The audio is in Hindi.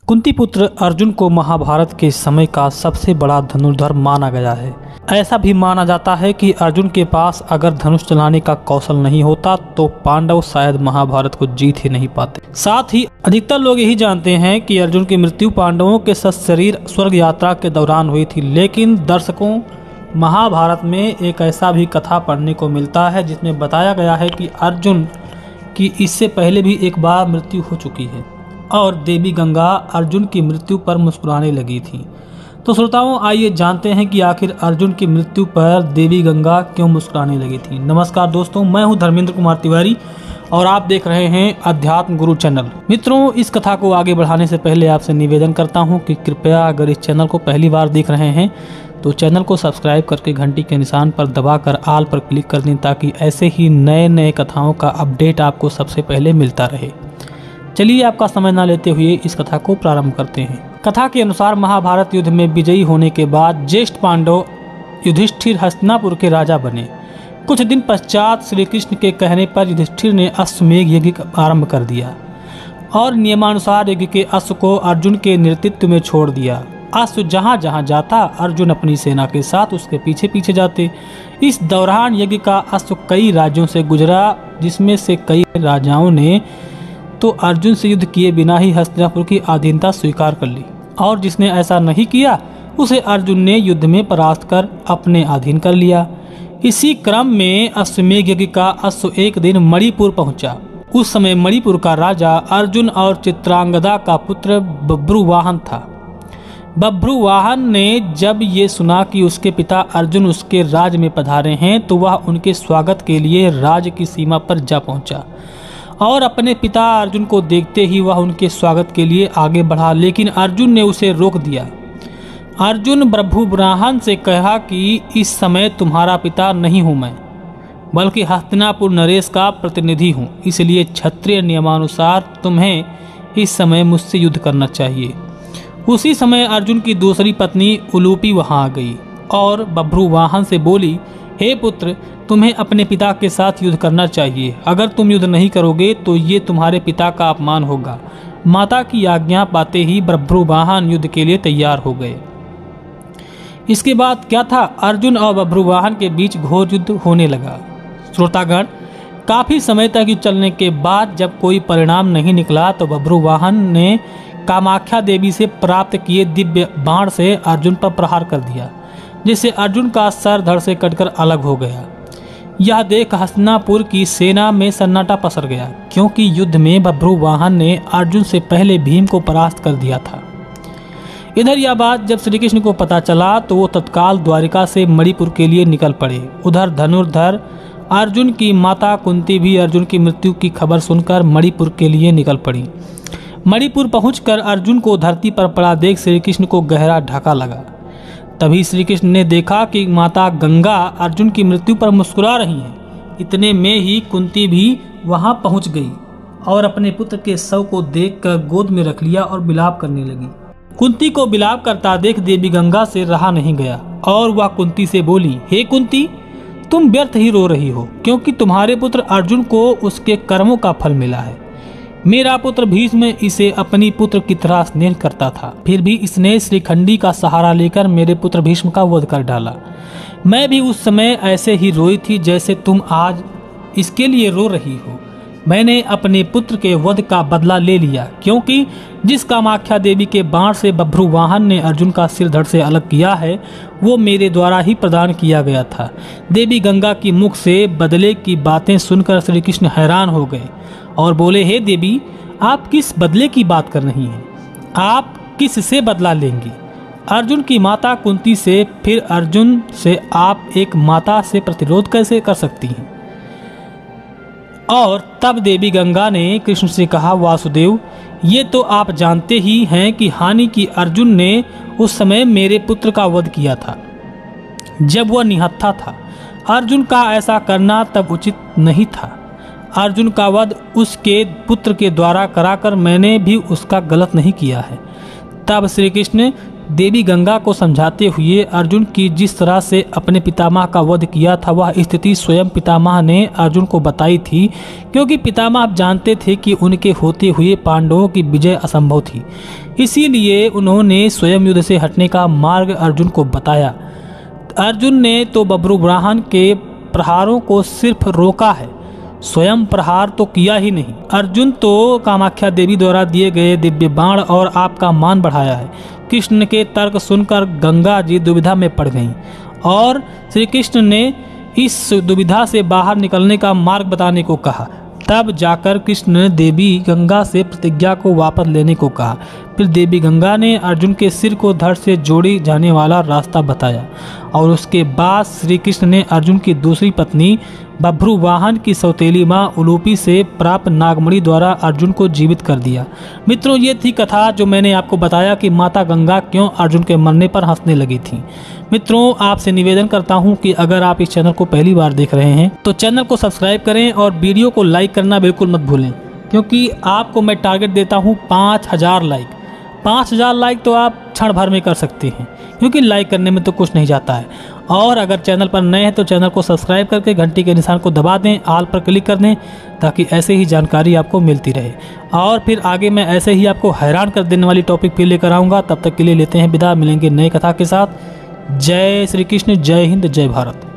कुंती पुत्र अर्जुन को महाभारत के समय का सबसे बड़ा धनुर्धर माना गया है। ऐसा भी माना जाता है कि अर्जुन के पास अगर धनुष चलाने का कौशल नहीं होता तो पांडव शायद महाभारत को जीत ही नहीं पाते। साथ ही अधिकतर लोग यही जानते हैं कि अर्जुन की मृत्यु पांडवों के सशरीर स्वर्ग यात्रा के दौरान हुई थी, लेकिन दर्शकों, महाभारत में एक ऐसा भी कथा पढ़ने को मिलता है जिसमें बताया गया है कि अर्जुन की इससे पहले भी एक बार मृत्यु हो चुकी है और देवी गंगा अर्जुन की मृत्यु पर मुस्कुराने लगी थी। तो श्रोताओं, आइए जानते हैं कि आखिर अर्जुन की मृत्यु पर देवी गंगा क्यों मुस्कुराने लगी थी। नमस्कार दोस्तों, मैं हूं धर्मेंद्र कुमार तिवारी और आप देख रहे हैं अध्यात्म गुरु चैनल। मित्रों, इस कथा को आगे बढ़ाने से पहले आपसे निवेदन करता हूं कि कृपया अगर इस चैनल को पहली बार देख रहे हैं तो चैनल को सब्सक्राइब करके घंटी के निशान पर दबाकर ऑल पर क्लिक कर दें ताकि ऐसे ही नए कथाओं का अपडेट आपको सबसे पहले मिलता रहे। चलिए आपका समय न लेते हुए इस कथा को प्रारंभ करते हैं। कथा के अनुसार महाभारत युद्ध में विजयी होने के बाद ज्येष्ठ पांडव युधिष्ठिर हस्तिनापुर के राजा बने। कुछ दिन पश्चात श्री कृष्ण के कहने पर युधिष्ठिर ने अश्वमेध यज्ञ आरंभ कर दिया और नियमानुसार यज्ञ के अश्व को अर्जुन के नेतृत्व में छोड़ दिया। अश्व जहाँ जहाँ जाता अर्जुन अपनी सेना के साथ उसके पीछे पीछे जाते। इस दौरान यज्ञ का अश्व कई राज्यों से गुजरा, जिसमें से कई राजाओं ने तो अर्जुन से युद्ध किए बिना ही हस्तिनापुर की अधीनता स्वीकार कर ली और जिसने ऐसा नहीं किया उसे अर्जुन ने युद्ध में परास्त कर अपने अधीन कर लिया। इसी क्रम में अश्वमेध यज्ञ का अश्व एक दिन मणिपुर पहुंचा। उस समय मणिपुर का राजा अर्जुन और चित्रांगदा का पुत्र बभ्रुवाहन था। बभ्रुवाहन ने जब ये सुना कि उसके पिता अर्जुन उसके राज में पधारे हैं तो वह उनके स्वागत के लिए राज की सीमा पर जा पहुंचा और अपने पिता अर्जुन को देखते ही वह उनके स्वागत के लिए आगे बढ़ा, लेकिन अर्जुन ने उसे रोक दिया। अर्जुन बभ्रुवाहन से कहा कि इस समय तुम्हारा पिता नहीं हूँ मैं, बल्कि हस्तिनापुर नरेश का प्रतिनिधि हूँ, इसलिए क्षत्रिय नियमानुसार तुम्हें इस समय मुझसे युद्ध करना चाहिए। उसी समय अर्जुन की दूसरी पत्नी उलूपी वहां आ गई और बभ्रुवाहन से बोली, हे पुत्र, तुम्हें अपने पिता के साथ युद्ध करना चाहिए। अगर तुम युद्ध नहीं करोगे तो ये तुम्हारे पिता का अपमान होगा। माता की आज्ञा पाते ही बभ्रुवाहन युद्ध के लिए तैयार हो गए। इसके बाद क्या था, अर्जुन और बभ्रुवाहन के बीच घोर युद्ध होने लगा। श्रोतागण, काफी समय तक युद्ध चलने के बाद जब कोई परिणाम नहीं निकला तो बभ्रुवाहन ने कामाख्या देवी से प्राप्त किए दिव्य बाण से अर्जुन पर प्रहार कर दिया, जिससे अर्जुन का सर धड़ से कटकर अलग हो गया। यह देख हस्तिनापुर की सेना में सन्नाटा पसर गया, क्योंकि युद्ध में बभ्रुवाहन ने अर्जुन से पहले भीम को परास्त कर दिया था। इधर यह बात जब श्री कृष्ण को पता चला तो वो तत्काल द्वारिका से मणिपुर के लिए निकल पड़े। उधर धनुर्धर अर्जुन की माता कुंती भी अर्जुन की मृत्यु की खबर सुनकर मणिपुर के लिए निकल पड़ी। मणिपुर पहुंचकर अर्जुन को धरती पर पड़ा देख श्री कृष्ण को गहरा धक्का लगा। तभी श्री कृष्ण ने देखा कि माता गंगा अर्जुन की मृत्यु पर मुस्कुरा रही हैं। इतने में ही कुंती भी वहां पहुंच गई और अपने पुत्र के शव को देखकर गोद में रख लिया और विलाप करने लगी। कुंती को विलाप करता देख देवी गंगा से रहा नहीं गया और वह कुंती से बोली, हे कुंती, तुम व्यर्थ ही रो रही हो, क्योंकि तुम्हारे पुत्र अर्जुन को उसके कर्मों का फल मिला है। मेरा पुत्र भीष्म इसे अपनी पुत्र की तरह स्नेह करता था, फिर भी इसने श्रीखंडी का सहारा लेकर मेरे पुत्र भीष्म का वध कर डाला। मैं भी उस समय ऐसे ही रोई थी जैसे तुम आज इसके लिए रो रही हो। मैंने अपने पुत्र के वध का बदला ले लिया, क्योंकि जिस कामाख्या देवी के बाण से बभ्रुवाहन ने अर्जुन का सिर धड़ से अलग किया है वो मेरे द्वारा ही प्रदान किया गया था। देवी गंगा की मुख से बदले की बातें सुनकर श्री कृष्ण हैरान हो गए और बोले, हे देवी, आप किस बदले की बात कर रही हैं? आप किस से बदला लेंगी? अर्जुन की माता कुंती से, फिर अर्जुन से आप एक माता से प्रतिरोध कैसे कर सकती हैं? और तब देवी गंगा ने कृष्ण से कहा, वासुदेव, ये तो आप जानते ही हैं कि हानि की अर्जुन ने उस समय मेरे पुत्र का वध किया था जब वह निहत्था था। अर्जुन का ऐसा करना तब उचित नहीं था। अर्जुन का वध उसके पुत्र के द्वारा कराकर मैंने भी उसका गलत नहीं किया है। तब श्री कृष्ण देवी गंगा को समझाते हुए अर्जुन की जिस तरह से अपने पितामह का वध किया था वह स्थिति स्वयं पितामह ने अर्जुन को बताई थी, क्योंकि पितामह आप जानते थे कि उनके होते हुए पांडवों की विजय असंभव थी। इसीलिए उन्होंने स्वयं युद्ध से हटने का मार्ग अर्जुन को बताया। अर्जुन ने तो बब्रुवाहन के प्रहारों को सिर्फ रोका है, स्वयं प्रहार तो किया ही नहीं। अर्जुन तो कामाख्या देवी द्वारा दिए गए दिव्य बाण और आपका मान बढ़ाया है। कृष्ण के तर्क सुनकर गंगा जी दुविधा में पड़ गईं और श्री कृष्ण ने इस दुविधा से बाहर निकलने का मार्ग बताने को कहा। तब जाकर कृष्ण ने देवी गंगा से प्रतिज्ञा को वापस लेने को कहा। फिर देवी गंगा ने अर्जुन के सिर को धड़ से जोड़ी जाने वाला रास्ता बताया और उसके बाद श्री कृष्ण ने अर्जुन की दूसरी पत्नी बभ्रुवाहन की सौतेली माँ उलूपी से प्राप्त नागमणि द्वारा अर्जुन को जीवित कर दिया। मित्रों, ये थी कथा जो मैंने आपको बताया कि माता गंगा क्यों अर्जुन के मरने पर हंसने लगी थी। मित्रों, आपसे निवेदन करता हूं कि अगर आप इस चैनल को पहली बार देख रहे हैं तो चैनल को सब्सक्राइब करें और वीडियो को लाइक करना बिल्कुल मत भूलें, क्योंकि आपको मैं टारगेट देता हूं 5000 लाइक। 5000 लाइक तो आप क्षण भर में कर सकते हैं, क्योंकि लाइक करने में तो कुछ नहीं जाता है। और अगर चैनल पर नए हैं तो चैनल को सब्सक्राइब करके घंटी के निशान को दबा दें, ऑल पर क्लिक कर दें, ताकि ऐसे ही जानकारी आपको मिलती रहे। और फिर आगे मैं ऐसे ही आपको हैरान कर देने वाली टॉपिक फिर लेकर आऊँगा। तब तक के लिए लेते हैं विदा, मिलेंगे नई कथा के साथ। जय श्री कृष्ण, जय हिंद, जय भारत।